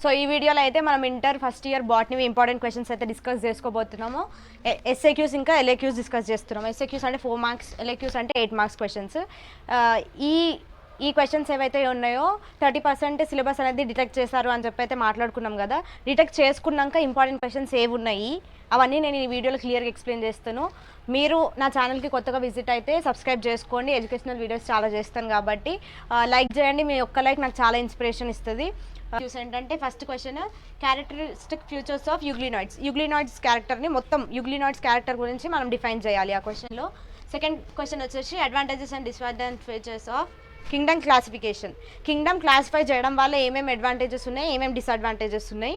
So ఈ వీడియోలో అయితే మనం inter first year botany important questions అయితే డిస్కస్ చేసుకోబోతున్నాము. ఎస్ఏక్యూస్ ఇంకా ఎల్ఏక్యూస్ డిస్కస్ చేస్తున్నాము. ఎస్ఏక్యూస్ అంటే 4 మార్క్స్, ఎల్ఏక్యూస్ అంటే 8 మార్క్స్ క్వశ్చన్స్. ఈ క్వశ్చన్స్ ఏవైతే ఉన్నాయో 30% సిలబస్ అనేది డిటెక్ట్ చేశారు అని చెప్పి అయితే మాట్లాడుకున్నాం కదా. డిటెక్ట్ చేసుకున్నాక ఇంపార్టెంట్ క్వశ్చన్స్ ఏవి ఉన్నాయి అవన్నీ నేను ఈ వీడియోలో క్లియర్గా ఎక్స్ప్లెయిన్ చేస్తాను. మీరు నా ఛానల్కి కొత్తగా విజిట్ అయితే సబ్స్క్రైబ్ చేసుకోండి. ఎడ్యుకేషనల్ వీడియోస్ చాలా చేస్తాను కాబట్టి లైక్ చేయండి. మీ ఒక్క లైక్ నాకు చాలా ఇన్స్పిరేషన్ ఇస్తుంది. ఏంటంటే first question, characteristic features of euglenoids. Euglenoids క్యారెక్టర్ని మొత్తం యూగ్లినాయిడ్స్ క్యారెక్టర్ గురించి మనం డిఫైన్ చేయాలి ఆ క్వశ్చన్లో. సెకండ్ క్వశ్చన్ వచ్చేసి advantages and disadvantages of Kingdom classification. Kingdom classify చేయడం వల్ల ఏమేమి అడ్వాంటేజెస్ ఉన్నాయి, ఏమేమి డిసడ్వాంటేజెస్ ఉన్నాయి,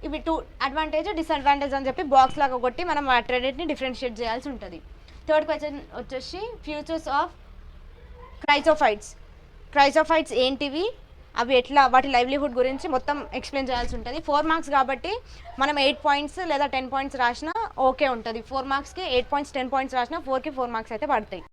ఇవి 2 అడ్వాంటేజ్ డిసడ్వాంటేజ్ అని చెప్పి బాక్స్ లాగా కొట్టి మనం ఆ రెండింటిని డిఫరెన్షియేట్ చేయాల్సి ఉంటుంది. థర్డ్ క్వశ్చన్ వచ్చేసి ఫ్యూచర్స్ ఆఫ్ క్రైజోఫైట్స్. క్రైజోఫైట్స్ ఏంటివి, అవి ఎట్లా, వాటి లైవ్లీహుడ్ గురించి మొత్తం ఎక్స్ప్లెయిన్ చేయాల్సి ఉంటుంది. 4 మార్క్స్ కాబట్టి మనం 8 పాయింట్స్ లేదా 10 పాయింట్స్ రాసినా ఓకే ఉంటుంది. 4 మార్క్స్కి 8 పాయింట్స్ 10 పాయింట్స్ రాసినా 4కి 4 మార్క్స్ అయితే పడతాయి.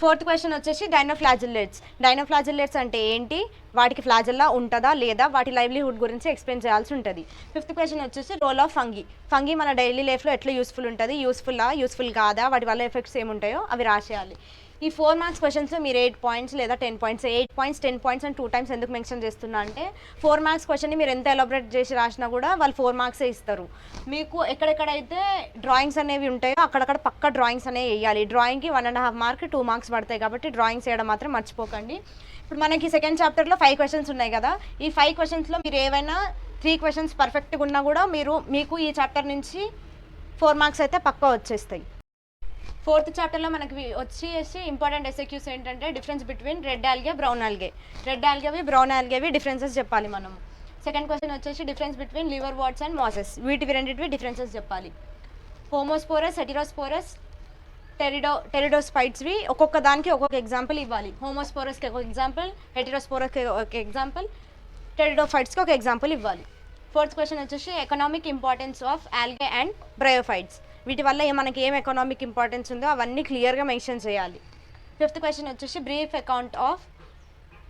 ఫోర్త్ క్వశ్చన్ వచ్చేసి డైనోఫ్లాజిల్లేట్స్. డైనోఫ్లాజిల్లేట్స్ అంటే ఏంటి, వాటికి ఫ్లాజిల్లా ఉంటుందా లేదా, వాటి లైవ్లీహుడ్ గురించి ఎక్స్ప్లెయిన్ చేయాల్సి ఉంటుంది. ఫిఫ్త్ క్వశ్చన్ వచ్చేసి రోల్ ఆఫ్ ఫంగీ. ఫంగీ మన డైలీ లైఫ్లో ఎట్లా యూస్ఫుల్ ఉంటుంది, యూస్ఫుల్ కాదా, వాటి వల్ల ఎఫెక్ట్స్ ఏముంటాయో అవి రాసేయాలి. ఈ 4 మార్క్స్ క్వశ్చన్స్ మీరు 8 పాయింట్స్ లేదా 10 పాయింట్స్, 8 పాయింట్స్ 10 పాయింట్స్ అని 2 టైమ్స్ ఎందుకు మెన్షన్ చేస్తున్నా అంటే 4 మార్క్స్ క్వశ్చన్ని మీరు ఎంత ఎలాబరేట్ చేసి రాసినా కూడా వాళ్ళు 4 మార్క్సే ఇస్తారు. మీకు ఎక్కడెక్కడైతే డ్రాయింగ్స్ అనేవి ఉంటాయో అక్కడక్కడ పక్క డ్రాయింగ్స్ అనేవి వేయాలి. డ్రాయింగ్కి 1.5 మార్క్ 2 మార్క్స్ పడతాయి కాబట్టి డ్రాయింగ్స్ వేయడం మాత్రం మర్చిపోకండి. ఇప్పుడు మనకి సెకండ్ చాప్టర్లో 5 క్వశ్చన్స్ ఉన్నాయి కదా. ఈ 5 క్వశ్చన్స్లో మీరు ఏవైనా 3 క్వశ్చన్స్ పర్ఫెక్ట్గా ఉన్నా కూడా మీకు ఈ చాప్టర్ నుంచి 4 మార్క్స్ అయితే పక్కా వచ్చేస్తాయి. ఫోర్త్ చాప్టర్లో మనకి వచ్చేసి ఇంపార్టెంట్ ఎస్ఏక్యూస్ ఏంటంటే difference between red algae, brown algae. Red ఆల్గేవి, బ్రౌన్ ఆల్గేవి డిఫరెన్సెస్ చెప్పాలి మనం. సెకండ్ క్వశ్చన్ వచ్చేసి difference between liverworts and mosses. వీటివి రెండింటివి డిఫరెన్సెస్ చెప్పాలి. హోమోస్పోరస్, హెటిరోస్పోరస్, టెరిడోస్పైట్స్వి ఒక్కొక్క దానికి ఒక్కొక్క ఎగ్జాంపుల్ ఇవ్వాలి. హోమోస్పోరస్కి ఒక ఎగ్జాంపుల్, హెటిరోస్పోరస్కి ఒక ఎగ్జాంపుల్, టెరిడోఫైట్స్కి ఒక ఎగ్జాంపుల్ ఇవ్వాలి. ఫోర్త్ క్వశ్చన్ వచ్చేసి economic importance of algae and bryophytes. వీటి వల్ల మనకి ఏం ఎకనామిక్ ఇంపార్టెన్స్ ఉందో అవన్నీ క్లియర్గా మెన్షన్ చేయాలి. ఫిఫ్త్ క్వశ్చన్ వచ్చేసి బ్రీఫ్ అకౌంట్ ఆఫ్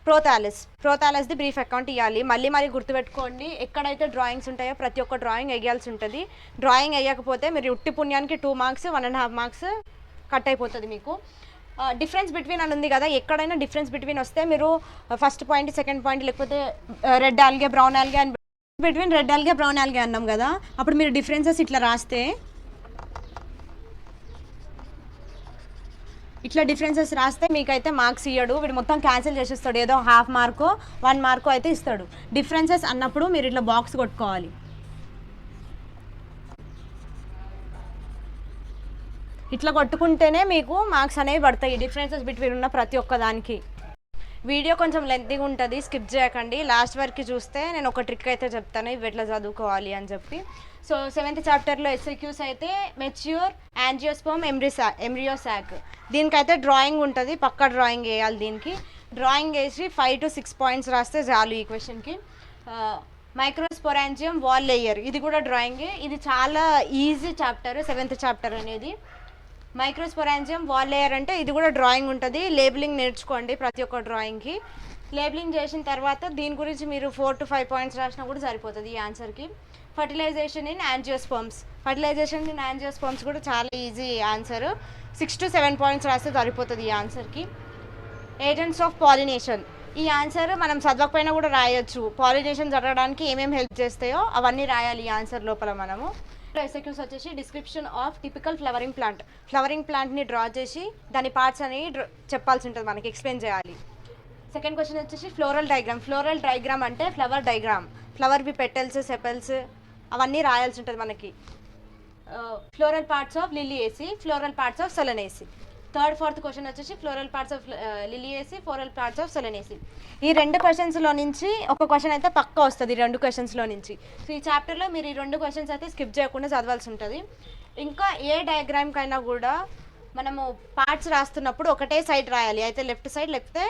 ప్రోథాలస్. ప్రోథాలస్ది బ్రీఫ్ అకౌంట్ ఇవ్వాలి. మళ్ళీ గుర్తుపెట్టుకోండి, ఎక్కడైతే డ్రాయింగ్స్ ఉంటాయో ప్రతి ఒక్క డ్రాయింగ్ వేయాల్సి ఉంటుంది. డ్రాయింగ్ వేయకపోతే మీరు ఉట్టి పుణ్యానికి 2 మార్క్స్ 1.5 మార్క్స్ కట్ అయిపోతుంది మీకు. డిఫరెన్స్ బిట్వీన్ అని ఉంది కదా, ఎక్కడైనా డిఫరెన్స్ బిట్వీన్ వస్తే మీరు ఫస్ట్ పాయింట్, సెకండ్ పాయింట్, లేకపోతే red algae, brown algae and between red algae, brown algae అన్నాం కదా, అప్పుడు మీరు డిఫరెన్సెస్ ఇట్లా రాస్తే, ఇట్లా డిఫరెన్సెస్ రాస్తే మీకైతే మార్క్స్ ఇయ్యడు. వీడు మొత్తం క్యాన్సిల్ చేసేస్తాడు. ఏదో 1/2 మార్కో 1 మార్కో అయితే ఇస్తాడు. డిఫరెన్సెస్ అన్నప్పుడు మీరు ఇట్లా బాక్స్ కొట్టుకోవాలి. ఇట్లా కొట్టుకుంటేనే మీకు మార్క్స్ అనేవి పడతాయి డిఫరెన్సెస్ బిట్వీన్ ఉన్న ప్రతి ఒక్క దానికి. వీడియో కొంచెం లెంతీగా ఉంటుంది, స్కిప్ చేయకండి. లాస్ట్ వరకు చూస్తే నేను ఒక ట్రిక్ అయితే చెప్తాను ఇవి ఎట్లా చదువుకోవాలి అని చెప్పి. సో 7th చాప్టర్లో ఎస్ఏక్యూస్ అయితే మెచ్యూర్ యాంజియోస్పర్మ్ ఎంబ్రియోసాక్. దీనికైతే డ్రాయింగ్ ఉంటుంది, పక్కా డ్రాయింగ్ వేయాలి. దీనికి డ్రాయింగ్ వేసి 5 to 6 పాయింట్స్ రాస్తే చాలు ఈ క్వశ్చన్కి. మైక్రోస్పోరాంజియం వాల్ లేయర్, ఇది కూడా డ్రాయింగే. ఇది చాలా ఈజీ చాప్టర్, 7th చాప్టర్ అనేది. మైక్రోస్పోరాంజియం వాల్ లేయర్ అంటే ఇది కూడా డ్రాయింగ్ ఉంటుంది. లేబులింగ్ నేర్చుకోండి ప్రతి ఒక్క డ్రాయింగ్కి. లేబులింగ్ చేసిన తర్వాత దీని గురించి మీరు 4 to 5 పాయింట్స్ రాసినా కూడా సరిపోతుంది ఈ ఆన్సర్కి. Fertilisation in angiosperms. Fertilisation in angiosperms కూడా చాలా ఈజీ ఆన్సర్. 6 to 7 పాయింట్స్ రాస్తే సరిపోతుంది ఈ ఆన్సర్కి. Agents of pollination. ఈ ఆన్సర్ మనం చదవకపోయినా కూడా రాయొచ్చు. పాలినేషన్ జరగడానికి ఏమేమి హెల్ప్ చేస్తాయో అవన్నీ రాయాలి ఈ ఆన్సర్ లోపల మనము. ఎస్ఏక్యూస్ వచ్చేసి description of typical flowering plant. Flowering ప్లాంట్ని డ్రా చేసి దాని పార్ట్స్ అనేవి చెప్పాల్సి ఉంటుంది, మనకి ఎక్స్ప్లెయిన్ చేయాలి. సెకండ్ క్వశ్చన్ వచ్చేసి ఫ్లోరల్ డయాగ్రామ్. ఫ్లోరల్ డయాగ్రామ్ అంటే ఫ్లవర్ డయాగ్రామ్. ఫ్లవర్వి పెటల్స్, సెపల్స్ అవన్నీ రాయాల్సి ఉంటుంది మనకి. Floral parts of Liliaceae, floral parts of Solanaceae. Fourth question వచ్చేసి floral parts of Liliaceae, floral parts of Solanaceae. ఈ 2 క్వశ్చన్స్లో నుంచి ఒక క్వశ్చన్ అయితే పక్కా వస్తుంది, 2 క్వశ్చన్స్లో నుంచి. సో ఈ చాప్టర్లో మీరు ఈ 2 క్వశ్చన్స్ అయితే స్కిప్ చేయకుండా చదవాల్సి ఉంటుంది. ఇంకా ఏ డయాగ్రామ్కైనా కూడా మనము పార్ట్స్ రాస్తున్నప్పుడు ఒకటే సైడ్ రాయాలి, అయితే లెఫ్ట్ సైడ్ లేకపోతే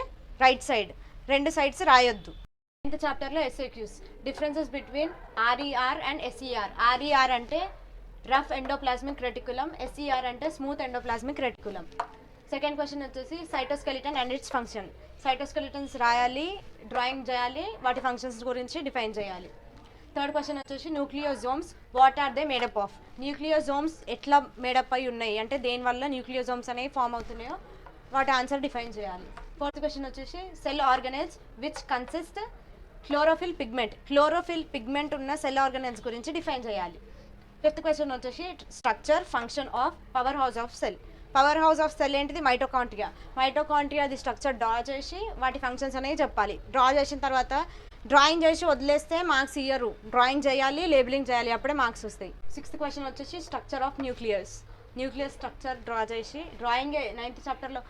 రైట్ సైడ్, 2 సైడ్స్ రాయొద్దు. 10th చాప్టర్లో SAQs differences between RER and SER. RER అంటే రఫ్ ఎండోప్లాస్మిక్ రెటికులం, ఎస్ఈఆర్ అంటే smooth endoplasmic reticulum. Second question వచ్చేసి cytoskeleton and its function. Cytoskeletons రాయాలి, డ్రాయింగ్ చేయాలి, వాటి ఫంక్షన్స్ గురించి డిఫైన్ చేయాలి. థర్డ్ క్వశ్చన్ వచ్చేసి nucleosomes what are they made up of. Nucleosomes ఎట్లా మేడప్ అయి ఉన్నాయి అంటే దేనివల్ల న్యూక్లియోజోమ్స్ అనేవి ఫామ్ అవుతున్నాయో వాటి ఆన్సర్ డిఫైన్ చేయాలి. ఫోర్త్ క్వశ్చన్ వచ్చేసి cell organelles which consist chlorophyll pigment. Chlorophyll pigment ఉన్న సెల్ ఆర్గనెల్స్ గురించి డిఫైన్ చేయాలి. ఫిఫ్త్ క్వశ్చన్ వచ్చేసి structure function of power house of cell. Power house of cell ఏంటిది? మైటోకాంట్రియా. మైటోకాంట్రియాది స్ట్రక్చర్ డ్రా చేసి వాటి ఫంక్షన్స్ అనేవి చెప్పాలి. డ్రా చేసిన తర్వాత డ్రాయింగ్ చేసి వదిలేస్తే మార్క్స్ ఇయ్యరు. డ్రాయింగ్ చేయాలి, లేబులింగ్ చేయాలి, అప్పుడే మార్క్స్ వస్తాయి. సిక్స్త్ క్వశ్చన్ వచ్చేసి structure of nucleus. Nucleus structure draw చేసి డ్రాయింగ్ 9th చాప్టర్లో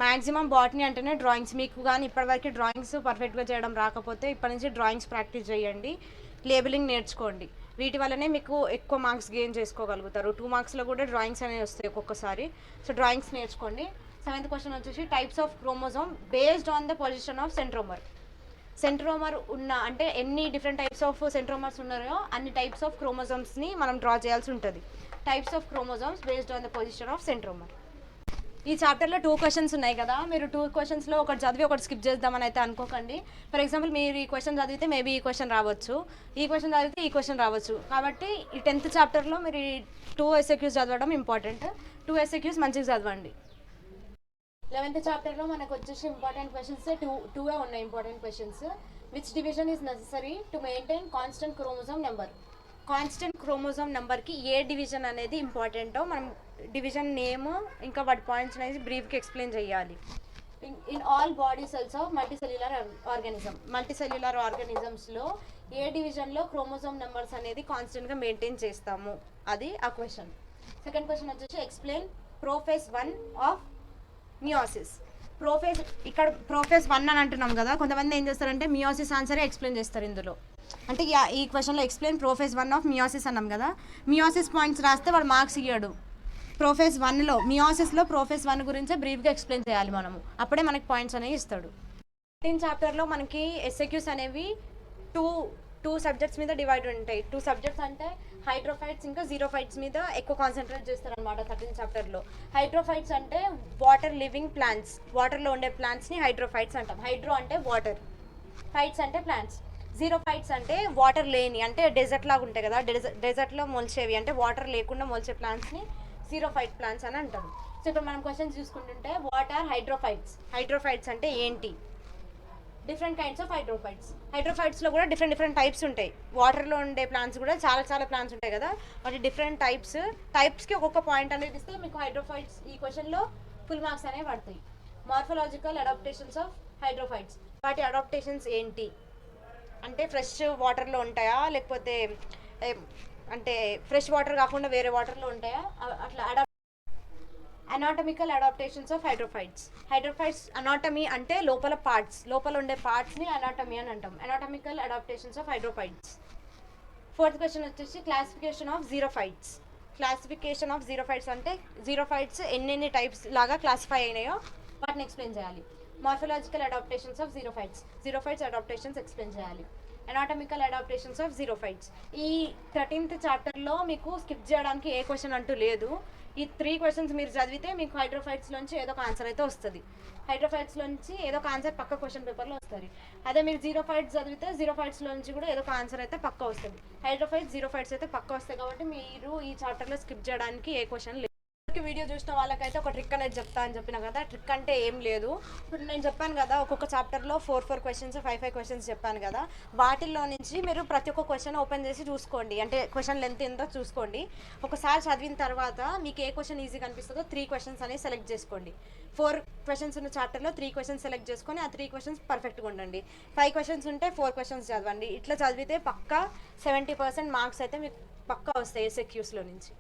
మ్యాక్సిమం బాటనీ అంటేనే డ్రాయింగ్స్. మీకు కానీ ఇప్పటివరకు డ్రాయింగ్స్ పర్ఫెక్ట్గా చేయడం రాకపోతే ఇప్పటి నుంచి డ్రాయింగ్స్ ప్రాక్టీస్ చేయండి, లేబులింగ్ నేర్చుకోండి. వీటి వల్లనే మీకు ఎక్కువ మార్క్స్ గెయిన్ చేసుకోగలుగుతారు. 2 మార్క్స్లో కూడా డ్రాయింగ్స్ అనేవి వస్తాయి ఒక్కొక్కసారి. సో డ్రాయింగ్స్ నేర్చుకోండి. 7th క్వశ్చన్ వచ్చేసి types of chromosome based on the position of centromere. Centromere ఉన్న అంటే ఎన్ని డిఫరెంట్ టైప్స్ ఆఫ్ సెంట్రోమర్స్ ఉన్నాయో అన్ని టైప్స్ ఆఫ్ క్రోమోజోమ్స్ని మనం డ్రా చేయాల్సి ఉంటుంది. Types of chromosomes based on the position of centromere. ఈ చాప్టర్లో 2 క్వశ్చన్స్ ఉన్నాయి కదా, మీరు 2 క్వశ్చన్స్లో ఒకటి చదివి ఒకటి స్కిప్ చేద్దామని అయితే అనుకోకండి. ఫర్ ఎగ్జాంపుల్ మీరు ఈ క్వశ్చన్ చదివితే మేబీ ఈ క్వశ్చన్ రావచ్చు, ఈ క్వశ్చన్ చదివితే ఈ క్వశ్చన్ రావచ్చు. కాబట్టి ఈ 10th చాప్టర్లో మీరు ఈ 2 SAQs చదవడం ఇంపార్టెంట్. 2 SAQs మంచిగా చదవండి. 11th చాప్టర్లో మనకు వచ్చేసి ఇంపార్టెంట్ క్వశ్చన్స్ టూ ఉన్నాయి. Important questions which division is necessary to maintain constant chromosome number. Constant chromosome నెంబర్కి ఏ డివిజన్ అనేది ఇంపార్టెంటో మనం డివిజన్ నేమ్ ఇంకా వాటి పాయింట్స్ అనేది బ్రీఫ్గా ఎక్స్ప్లెయిన్ చేయాలి. In all body cells of multicellular organism. Multicellular ఆర్గానిజమ్స్లో ఏ డివిజన్లో క్రోమోజోమ్ నెంబర్స్ అనేది కాన్స్టెంట్గా మెయింటైన్ చేస్తాము, అది ఆ క్వశ్చన్. సెకండ్ క్వశ్చన్ వచ్చేసి ఎక్స్ప్లెయిన్ ప్రోఫేజ్ 1 ఆఫ్ మియోసిస్. ఇక్కడ ప్రోఫేజ్ 1 అని అంటున్నాం కదా, కొంతమంది ఏం చేస్తారంటే మియోసిస్ ఆన్సరే ఎక్స్ప్లెయిన్ చేస్తారు ఇందులో. అంటే ఈ క్వశ్చన్లో ఎక్స్ప్లెయిన్ ప్రోఫేజ్ 1 ఆఫ్ మియోసిస్ అన్నాం కదా, మియోసిస్ పాయింట్స్ రాస్తే వాడు మార్క్స్ ఇయ్యాడు. ప్రోఫేజ్ 1లో మియోసిస్లో ప్రోఫేజ్ 1 గురించే బ్రీఫ్గా ఎక్స్ప్లెయిన్ చేయాలి మనము, అప్పుడే మనకి పాయింట్స్ అనేవి ఇస్తాడు. 13th చాప్టర్లో మనకి SAQs అనేవి టూ సబ్జెక్ట్స్ మీద డివైడ్ ఉంటాయి. 2 సబ్జెక్ట్స్ అంటే హైడ్రోఫైట్స్ ఇంకా జీరోఫైట్స్ మీద ఎక్కువ కాన్సన్ట్రేట్ చేస్తారనమాట 13th చాప్టర్లో. హైడ్రోఫైట్స్ అంటే వాటర్ లివింగ్ ప్లాంట్స్, వాటర్లో ఉండే ప్లాంట్స్ని హైడ్రోఫైట్స్ అంటాం. హైడ్రో అంటే వాటర్, ఫైట్స్ అంటే ప్లాంట్స్. జీరోఫైట్స్ అంటే వాటర్ లేని, అంటే డెజర్ట్ లాగా ఉంటాయి కదా, డెజర్ట్లో మొలిచేవి అంటే వాటర్ లేకుండా మొలిచే ప్లాంట్స్ని జీరోఫైట్ ప్లాంట్స్ అని అంటారు. సో ఇప్పుడు మనం క్వశ్చన్స్ చూసుకుంటుంటే వాట్ ఆర్ హైడ్రోఫైట్స్. హైడ్రోఫైట్స్ అంటే ఏంటి? Different kinds of hydrophytes. హైడ్రోఫైట్స్లో కూడా డిఫరెంట్ టైప్స్ ఉంటాయి. వాటర్లో ఉండే ప్లాంట్స్ కూడా చాలా ప్లాంట్స్ ఉంటాయి కదా, వాటి డిఫరెంట్ టైప్స్కి ఒక్కొక్క పాయింట్ అనేది ఇస్తే మీకు హైడ్రోఫైట్స్ ఈ క్వశ్చన్లో ఫుల్ మార్క్స్ అనేవి పడతాయి. Morphological adaptations of hydrophytes. వాటి అడాప్టేషన్స్ ఏంటి అంటే ఫ్రెష్ వాటర్లో ఉంటాయా, లేకపోతే అంటే ఫ్రెష్ వాటర్ కాకుండా వేరే వాటర్లో ఉంటాయా, అట్లా anatomical adaptations of hydrophytes. Hydrophytes anatomy అంటే లోపల ఉండే పార్ట్స్ని అనాటమీ అని అంటాం. Anatomical adaptations of hydrophytes. 4th question వచ్చేసి classification of xerophytes. Classification of xerophytes అంటే జీరోఫైట్స్ ఎన్ని టైప్స్ లాగా క్లాసిఫై అయినాయో వాటిని ఎక్స్ప్లెయిన్ చేయాలి. Morphological adaptations of xerophytes adaptations explain చేయాలి. Anatomical adaptations of xerophytes. ఈ 13th చాప్టర్లో మీకు స్కిప్ చేయడానికి ఏ క్వశ్చన్ అంటూ లేదు. ఈ 3 క్వశ్చన్స్ మీరు చదివితే మీకు హైడ్రోఫైట్స్లోంచి ఏదో ఒక ఆన్సర్ అయితే వస్తుంది. హైడ్రోఫైట్స్లోంచి ఏదో ఒక ఆన్సర్ పక్క క్వశ్చన్ పేపర్లో వస్తుంది. అదే మీరు జీరోఫైట్స్ చదివితే జీరోఫైట్స్లోంచి కూడా ఏదో ఒక ఆన్సర్ అయితే పక్క వస్తుంది. జీరోఫైట్స్ అయితే పక్క వస్తాయి కాబట్టి మీరు ఈ చాప్టర్లో స్కిప్ చేయడానికి ఏ క్వశ్చన్ లేదు. వీడియో చూసిన వాళ్ళకైతే ఒక ట్రిక్ అనేది చెప్తా అని చెప్పిన కదా, ట్రిక్ అంటే ఏం లేదు. ఇప్పుడు నేను చెప్పాను కదా ఒక్కొక్క చాప్టర్లో 4 క్వశ్చన్స్ 5 క్వశ్చన్స్ చెప్పాను కదా, వాటిల్లో నుంచి మీరు ప్రతి ఒక్క క్వశ్చన్ ఓపెన్ చేసి చూసుకోండి. అంటే క్వశ్చన్ లెంత్ ఎంతో చూసుకోండి. ఒకసారి చదివిన తర్వాత మీకు ఏ క్వశ్చన్ ఈజీగా అనిపిస్తుందో 3 క్వశ్చన్స్ అనేది సెలెక్ట్ చేసుకోండి. 4 క్వశ్చన్స్ ఉన్న చాప్టర్లో 3 క్వశ్చన్స్ సెలెక్ట్ చేసుకొని ఆ 3 క్వశ్చన్స్ పర్ఫెక్ట్గా ఉండండి. 5 క్వశ్చన్స్ ఉంటే 4 క్వశ్చన్స్ చదవండి. ఇట్లా చదివితే పక్కా 70% మార్క్స్ అయితే మీకు పక్కా వస్తాయి SAQsలో నుంచి.